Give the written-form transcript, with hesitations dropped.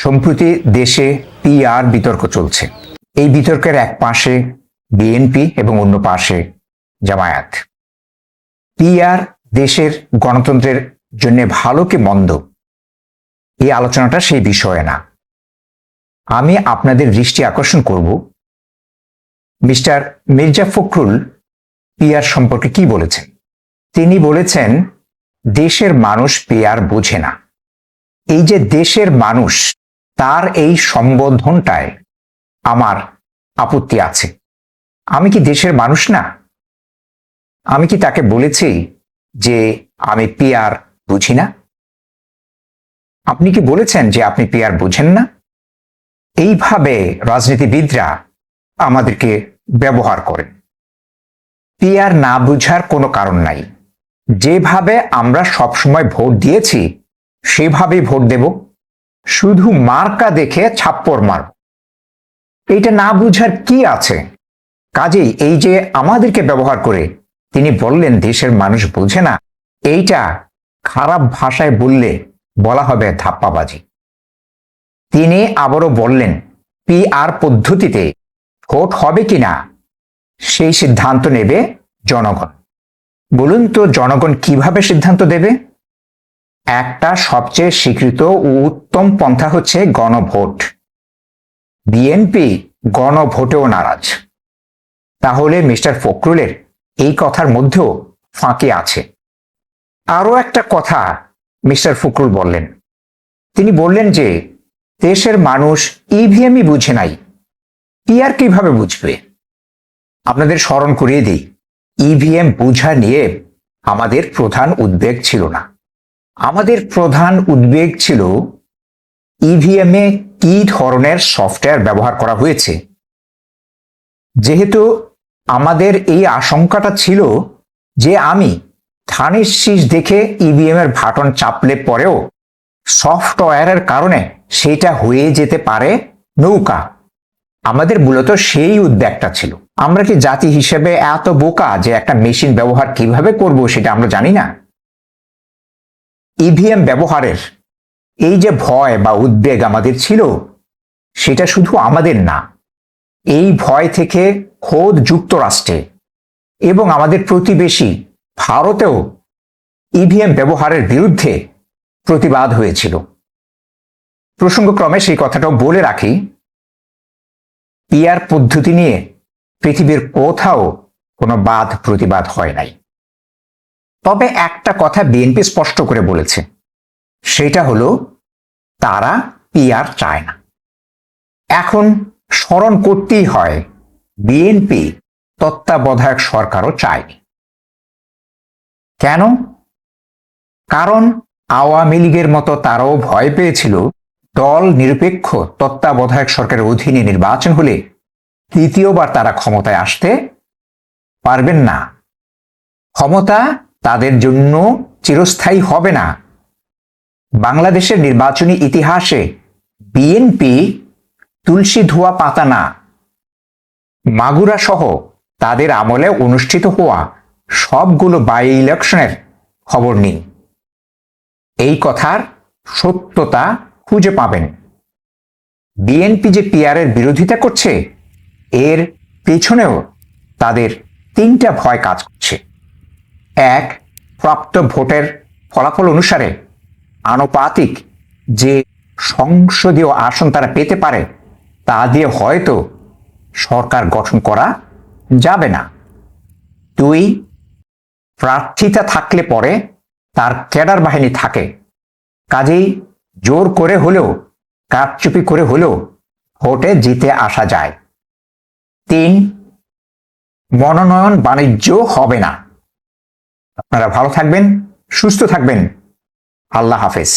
সম্প্রতি দেশে পিআর বিতর্ক চলছে। এই বিতর্কের এক পাশে বিএনপি এবং অন্য পাশে জামায়াত। পিআর দেশের গণতন্ত্রের জন্য ভালো কি মন্দ, এই আলোচনাটা সেই বিষয়ে না। আমি আপনাদের দৃষ্টি আকর্ষণ করব মিস্টার মির্জা ফখরুল পিআর সম্পর্কে কি বলেছেন। তিনি বলেছেন, দেশের মানুষ পিআর বোঝে না। এই যে দেশের মানুষ, তার এই সম্বোধনটায় আমার আপত্তি আছে। আমি কি দেশের মানুষ না? আমি কি তাকে বলেছি যে আমি পিআর বুঝি না? আপনি কি বলেছেন যে আপনি পিআর বুঝেন না? এইভাবে রাজনীতিবিদরা আমাদেরকে ব্যবহার করেন। পিআর না বুঝার কোনো কারণ নাই। যেভাবে আমরা সবসময় ভোট দিয়েছি সেভাবেই ভোট দেব, শুধু মার্কা দেখে ছাপ্পর মারব। এইটা না বুঝার কি আছে? কাজেই এই যে আমাদেরকে ব্যবহার করে তিনি বললেন দেশের মানুষ বোঝে না, এইটা খারাপ ভাষায় বললে বলা হবে ধাপ্পাবাজি। তিনি আবারও বললেন, পিআর পদ্ধতিতে ভোট হবে কিনা সেই সিদ্ধান্ত নেবে জনগণ। বলুন তো, জনগণ কিভাবে সিদ্ধান্ত দেবে? একটা সবচেয়ে স্বীকৃত ও উত্তম পন্থা হচ্ছে গণভোট। বিএনপি গণভোটেও নারাজ। তাহলে মিস্টার ফখরুলের এই কথার মধ্যেও ফাঁকি আছে। আরো একটা কথা মিস্টার ফখরুল বললেন। তিনি বললেন যে দেশের মানুষ ইভিএমই বুঝে নাই, পিআর কিভাবে বুঝবে? আপনাদের স্মরণ করিয়ে দিই, ইভিএম বুঝা নিয়ে আমাদের প্রধান উদ্বেগ ছিল না। আমাদের প্রধান উদ্বেগ ছিল ইভিএমে কি ধরনের সফটওয়্যার ব্যবহার করা হয়েছে। যেহেতু আমাদের এই আশঙ্কাটা ছিল যে আমি ধানের শীষ দেখে ইভিএম এর বাটন চাপলে পরেও সফটওয়্যারের কারণে সেটা হয়ে যেতে পারে নৌকা। আমাদের মূলত সেই উদ্বেগটা ছিল। আমরা কি জাতি হিসেবে এত বোকা যে একটা মেশিন ব্যবহার কিভাবে করব সেটা আমরা জানি না? ইভিএম ব্যবহারের এই যে ভয় বা উদ্বেগ আমাদের ছিল, সেটা শুধু আমাদের না, এই ভয় থেকে খোদ যুক্তরাষ্ট্রে এবং আমাদের প্রতিবেশী ভারতেও ইভিএম ব্যবহারের বিরুদ্ধে প্রতিবাদ হয়েছিল। প্রসঙ্গক্রমে সেই কথাটাও বলে রাখি, পিআর পদ্ধতি নিয়ে পৃথিবীর কোথাও কোনো বাদ প্রতিবাদ হয় নাই। তবে একটা কথা বিএনপি স্পষ্ট করে বলেছে, সেটা হলো তারা পিআর চায় না। এখন স্মরণ করতেই হয়, বিএনপি তত্ত্বাবধায়ক সরকারও চায়নি। কেন? কারণ আওয়ামী লীগের মতো তারাও ভয় পেয়েছিল দল নিরপেক্ষ তত্ত্বাবধায়ক সরকারের অধীনে নির্বাচন হলে তৃতীয়বার তারা ক্ষমতায় আসতে পারবেন না। ক্ষমতা তাদের জন্য চিরস্থায়ী হবে না। বাংলাদেশের নির্বাচনী ইতিহাসে বিএনপি তুলসী ধোয়া পাতা না। মাগুরা সহ তাদের আমলে অনুষ্ঠিত হওয়া সবগুলো বাই ইলেকশনের খবর নিন। এই কথার সত্যতা খুঁজে পাবেন। বিএনপি যে পিআরের বিরোধিতা করছে, এর পেছনেও তাদের তিনটা ভয় কাজ করছে। এক, প্রাপ্ত ভোটের ফলাফল অনুসারে আনুপাতিক যে সংসদীয় আসন তারা পেতে পারে, তা দিয়ে হয়তো সরকার গঠন করা যাবে না। দুই, প্রার্থিতা থাকলে পরে তার ক্যাডার বাহিনী থাকে, কাজেই জোর করে হলেও কারচুপি করে হলেও ভোটে জিতে আসা যায়। তিন, মনোনয়ন বাণিজ্য হবে না। আপনারা ভালো থাকবেন, সুস্থ থাকবেন। আল্লাহ হাফেজ।